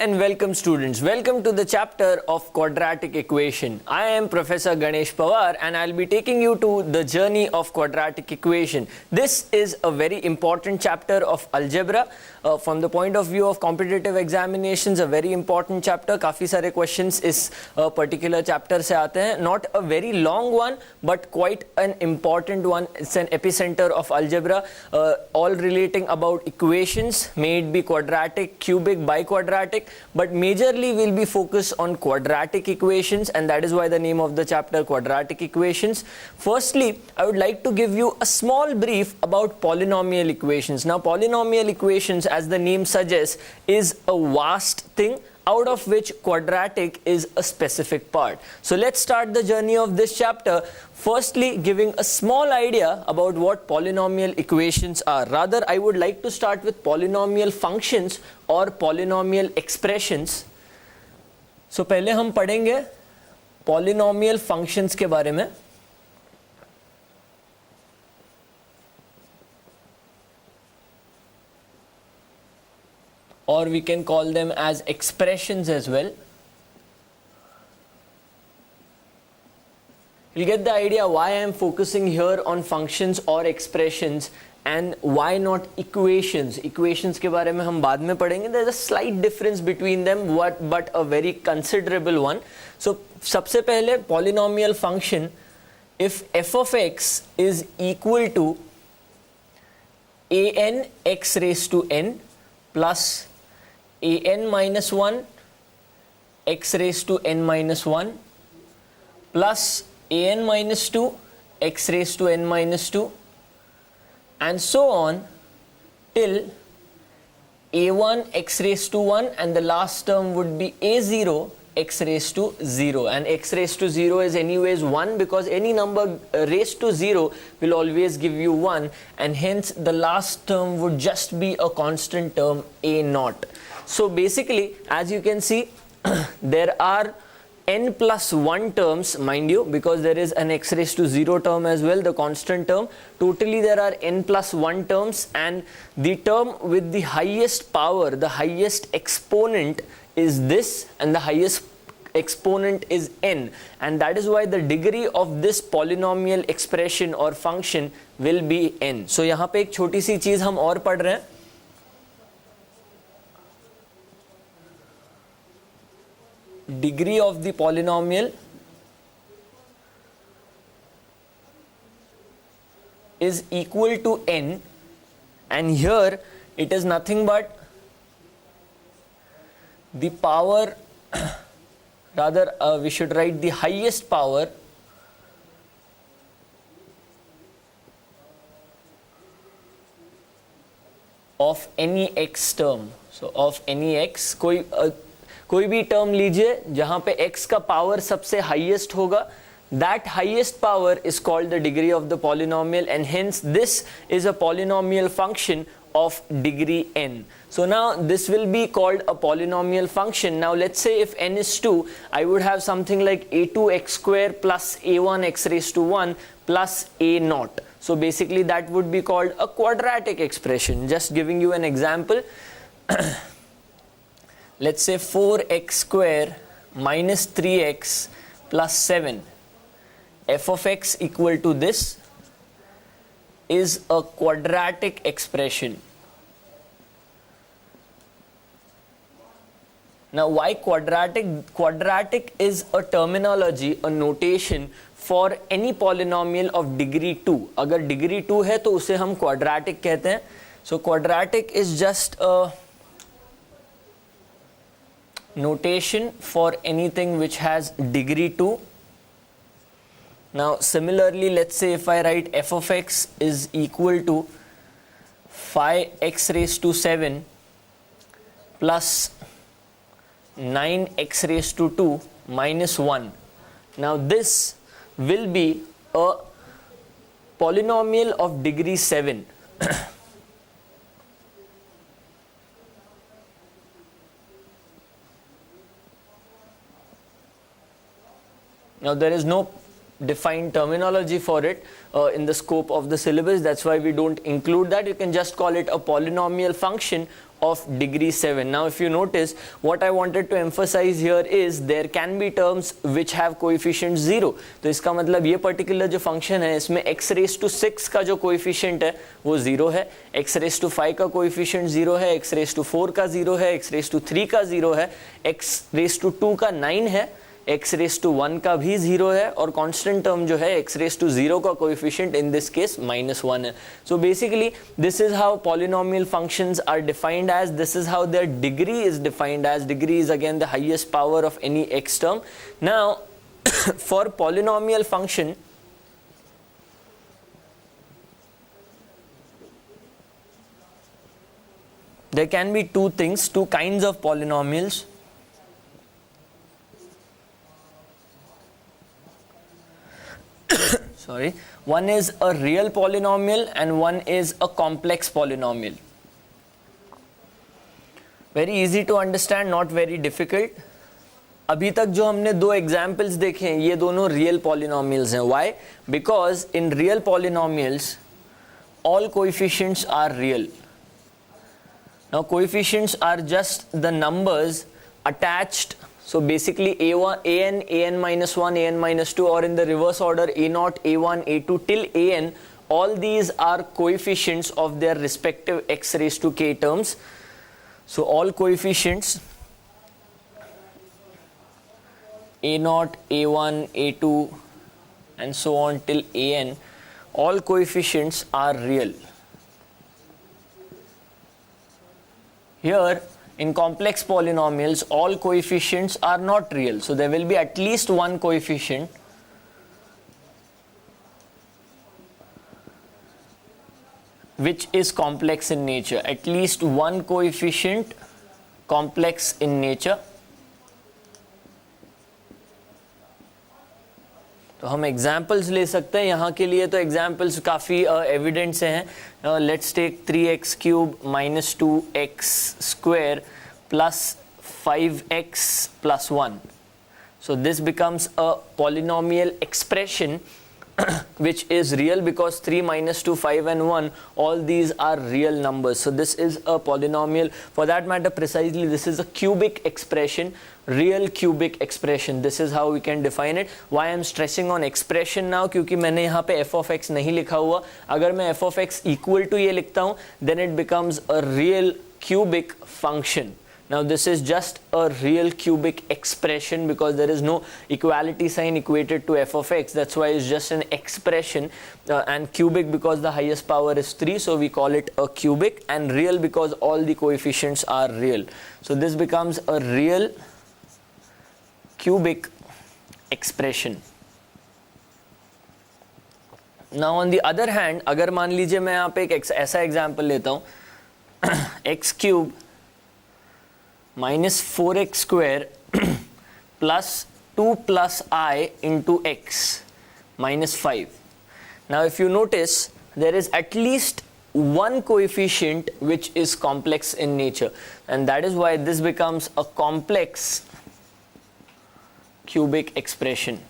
and welcome students. Welcome to the chapter of quadratic equation. I am Professor Ganesh Pawar and I'll be taking you to the journey of quadratic equation. This is a very important chapter of algebra. From the point of view of competitive examinations, a very important chapter. काफ़ी सारे questions इस particular chapter से आते हैं. Not a very long one, but quite an important one. It's an epicenter of algebra, all relating about equations, may it be quadratic, cubic, biquadratic, but majorly we'll be focused on quadratic equations, and that is why the name of the chapter quadratic equations. Firstly, I would like to give you a small brief about polynomial equations. Now, polynomial equations, as the name suggests, is a vast thing, out of which quadratic is a specific part. So let's start the journey of this chapter, firstly giving a small idea about what polynomial equations are. Rather, I would like to start with polynomial functions or polynomial expressions. So पहले हम पढ़ेंगे polynomial functions के बारे में. Or we can call them as expressions as well. You'll get the idea why I am focusing here on functions or expressions and why not equations. Equations के बारे में हम बाद में पढ़ेंगे. There's a slight difference between them, but a very considerable one. So सबसे पहले polynomial function, if f of x is equal to an x raised to n plus an minus 1 x raised to n minus 1 plus an minus 2 x raised to n minus 2 and so on till a1 x raised to 1, and the last term would be a0 x raised to 0, and x raised to 0 is anyways 1 because any number raised to 0 will always give you 1, and hence the last term would just be a constant term a naught. So basically, as you can see, there are n plus 1 terms, mind you, because there is an x raised to 0 term as well, the constant term. Totally there are n plus 1 terms, and the term with the highest power, the highest exponent is this, and the highest exponent is n, and that is why the degree of this polynomial expression or function will be n. So यहाँ पे एक छोटी सी चीज़ हम और पढ़ रहे हैं. Degree of the polynomial is equal to n, and here it is nothing but the power rather we should write the highest power of any x term. So of any x, कोई भी term लीजिए जहाँ पे x का power सबसे highest होगा, that highest power is called the degree of the polynomial, and hence this is a polynomial function of degree n. So now this will be called a polynomial function. Now let's say if n is 2, I would have something like a2x square plus a1x raised to 1 plus a naught. So basically that would be called a quadratic expression. Just giving you an example. Let's say 4x square minus 3x plus 7, f of x equal to this is a quadratic expression. Now why quadratic? Quadratic is a terminology, a notation for any polynomial of degree 2. अगर degree 2 है तो उसे हम quadratic कहते हैं. So quadratic is just a notation for anything which has degree 2. Now similarly, let's say if I write f of x is equal to 5x raised to 7 plus 9x raised to 2 minus 1. Now this will be a polynomial of degree 7. Now there is no defined terminology for it in the scope of the syllabus. That's why we don't include that. You can just call it a polynomial function of degree 7. Now if you notice, what I wanted to emphasize here is there can be terms which have coefficient 0. तो इसका मतलब ये particular जो function है इसमें x raised to 6 का जो coefficient है वो 0 है, x raised to 5 का coefficient 0 है, x raised to 4 का 0 है, x raised to 3 का 0 है, x raised to 2 का 9 है, x raised to 1 का भी 0 है और constant term जो है x raised to 0 का coefficient in this case -1 है. So basically this is how polynomial functions are defined as, this is how their degree is defined as. Degree is again the highest power of any x term. Now for polynomial function, there can be two things, two kinds of polynomials. Sorry, one is a real polynomial and one is a complex polynomial. Very easy to understand, not very difficult. अभी तक जो हमने दो examples देखे हैं ये दोनों real polynomials हैं. Why? Because in real polynomials all coefficients are real. Now coefficients are just the numbers attached. So basically a1, an minus 1, an minus 2, or in the reverse order a0, a1, a2 till an, all these are coefficients of their respective x raised to k terms. So all coefficients a0, a1, a2 and so on till an, all coefficients are real. Here in complex polynomials all coefficients are not real, so there will be at least one coefficient which is complex in nature, at least one coefficient complex in nature. तो हम examples ले सकते हैं यहाँ के लिए. तो examples काफ़ी एविडेंट से हैं. Let's take 3x cube minus 2x square plus 5x plus 1. So this becomes a polynomial expression which is real because 3 minus 2, 5 and 1, all these are real numbers. So this is a polynomial. For that matter, precisely this is a cubic expression, real cubic expression. This is how we can define it. Why I am stressing on expression now? क्योंकि मैंने यहाँ पे f of x नहीं लिखा हुआ. अगर मैं f of x equal to ये लिखता हूँ, then it becomes a real cubic function. Now this is just a real cubic expression because there is no equality sign equated to f of x. That's why it's just an expression, and cubic because the highest power is 3, so we call it a cubic, and real because all the coefficients are real. So this becomes a real cubic expression. Now on the other hand, अगर मान लीजिए मैं यहाँ पे एक ऐसा example लेता हूँ, x cube minus 4x square plus 2 plus I into x minus 5. Now if you notice, there is at least one coefficient which is complex in nature, and that is why this becomes a complex cubic expression.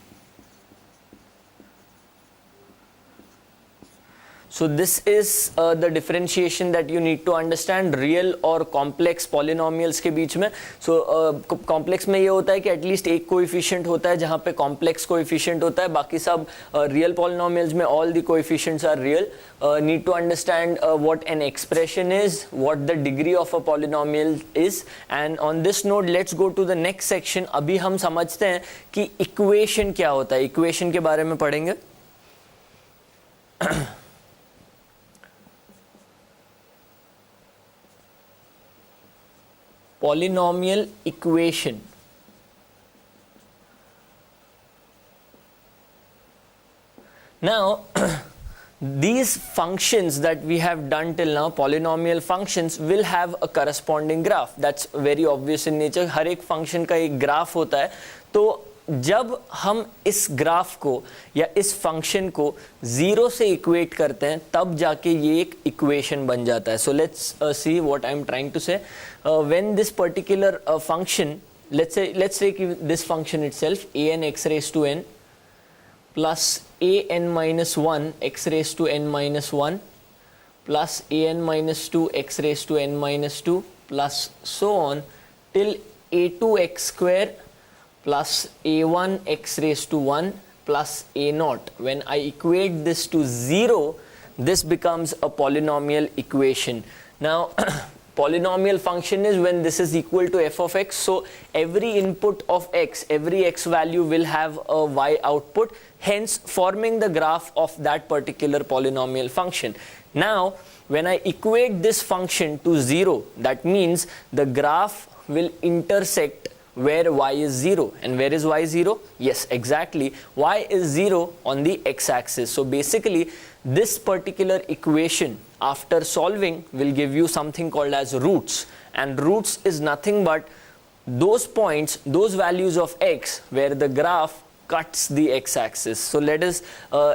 So this is the differentiation that you need to understand real और complex polynomials के बीच में. So complex में ये होता है कि at least एक coefficient होता है जहाँ पे complex coefficient होता है, बाकी सब real polynomials में all the coefficients are real. Need to understand what an expression is, what the degree of a polynomial is, and on this note let's go to the next section. अभी हम समझते हैं कि equation क्या होता है. Equation के बारे में पढ़ेंगे. Polynomial equation. Now these functions that we have done till now, polynomial functions, will have a corresponding graph. That's very obvious in nature. हर एक function का एक graph होता है. तो जब हम इस ग्राफ को या इस फंक्शन को जीरो से इक्वेट करते हैं तब जाके ये एक इक्वेशन बन जाता है. So let's see what I am trying to say. When this particular function, let's take this function itself, an x raised to n plus an minus 1 x raised to n minus 1 plus an minus 2 x raised to n minus 2 plus so on till a2x square plus a1 x raised to 1 plus a naught. When I equate this to 0, this becomes a polynomial equation. Now polynomial function is when this is equal to f of x, so every input of x, every x value will have a y output, hence forming the graph of that particular polynomial function. Now when I equate this function to 0, that means the graph will intersect where y is 0. And where is y 0? Yes, exactly. Y is 0 on the x-axis. So basically, this particular equation, after solving, will give you something called as roots. And roots is nothing but those points, those values of x, where the graph cuts the x-axis. So let us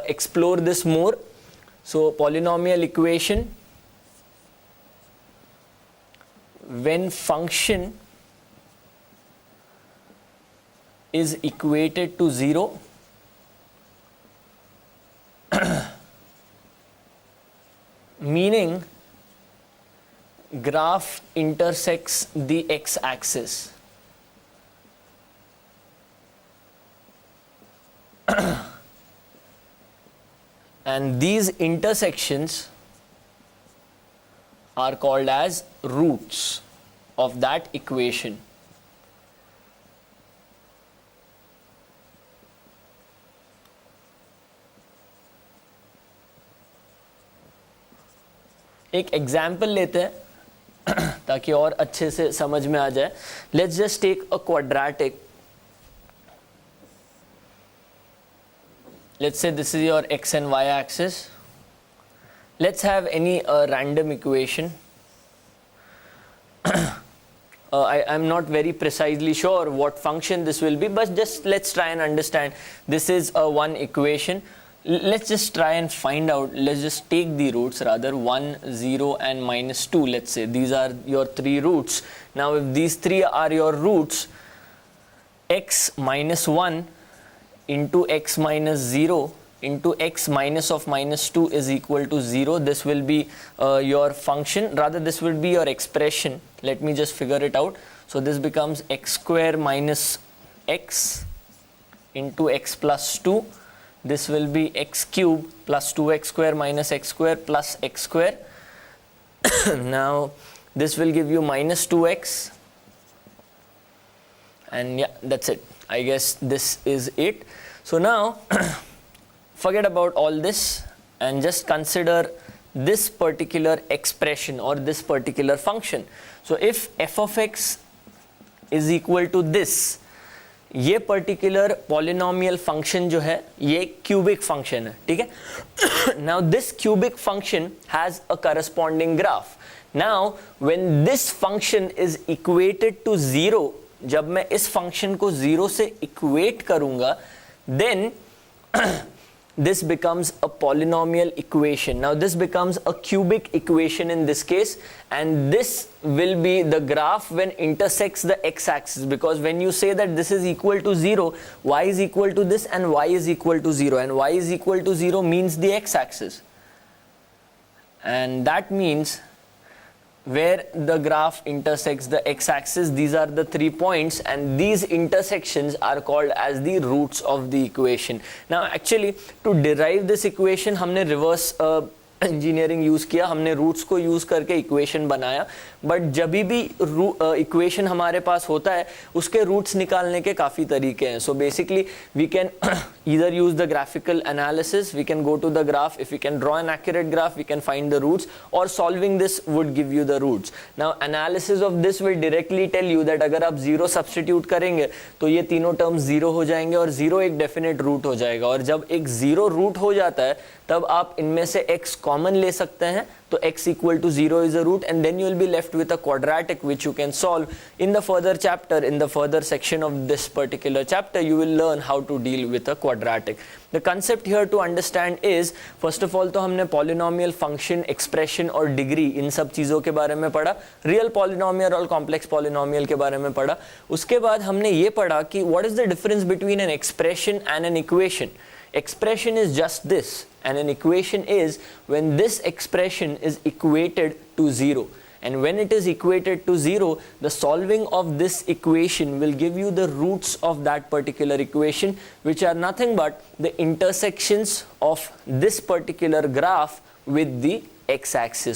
explore this more. So polynomial equation, when function is equated to 0, meaning graph intersects the x-axis. And these intersections are called as roots of that equation. एक example लेते हैं ताकि और अच्छे से समझ में आ जाए. Let's just take a quadratic. Let's say this is your x and y axis. Let's have any random equation. I'm not very precisely sure what function this will be, but just let's try and understand. This is one equation. Let's just try and find out. Let's just take the roots rather. 1, 0 and minus 2. Let's say these are your three roots. Now if these three are your roots, x minus 1 into x minus 0 into x minus of minus 2 is equal to 0. This will be your function, rather this will be your expression. Let me just figure it out. So this becomes x square minus x into x plus 2. This will be x cube plus 2x square minus x square plus x square. Now this will give you minus 2x, and yeah, that's it. I guess this is it. So now forget about all this and just consider this particular expression or this particular function. So if f of x is equal to this, ये particular polynomial function जो है ये cubic function है, ठीक है. Now this cubic function has a corresponding graph. Now when this function is equated to 0, जब मैं इस function को 0 से equate करूँगा, then this becomes a polynomial equation. Now this becomes a cubic equation in this case, and this will be the graph when intersects the x-axis, because when you say that this is equal to 0, y is equal to this and y is equal to 0, and y is equal to 0 means the x-axis, and that means where the graph intersects the x-axis, these are the 3 points, and these intersections are called as the roots of the equation. Now actually to derive this equation हमने reverse engineering use किया, हमने roots को use करके equation बनाया. But जब भी equation हमारे पास होता है उसके रूट्स निकालने के काफ़ी तरीके हैं. So basically we can either use the graphical analysis, we can go to the graph, if we can draw an accurate graph we can find the roots, और solving this would give you the roots. Now analysis of this will directly tell you that अगर आप zero substitute करेंगे तो ये तीनों terms zero हो जाएंगे और जीरो एक डेफिनेट रूट हो जाएगा, और जब एक जीरो रूट हो जाता है तब आप इनमें से x कॉमन ले सकते हैं, तो x equal to 0 is a root, and then you will be left with a quadratic which you can solve. In the further chapter, in the further section of this particular chapter, you will learn how to deal with a quadratic. The concept here to understand is, first of all तो हमने polynomial function, expression और degree इन सब चीज़ों के बारे में पढ़ा, real polynomial और complex polynomial के बारे में पढ़ा. उसके बाद हमने ये पढ़ा कि what is the difference between an expression and an equation. expression is just this, and an equation is when this expression is equated to 0. And when it is equated to 0, the solving of this equation will give you the roots of that particular equation, which are nothing but the intersections of this particular graph with the x-axis.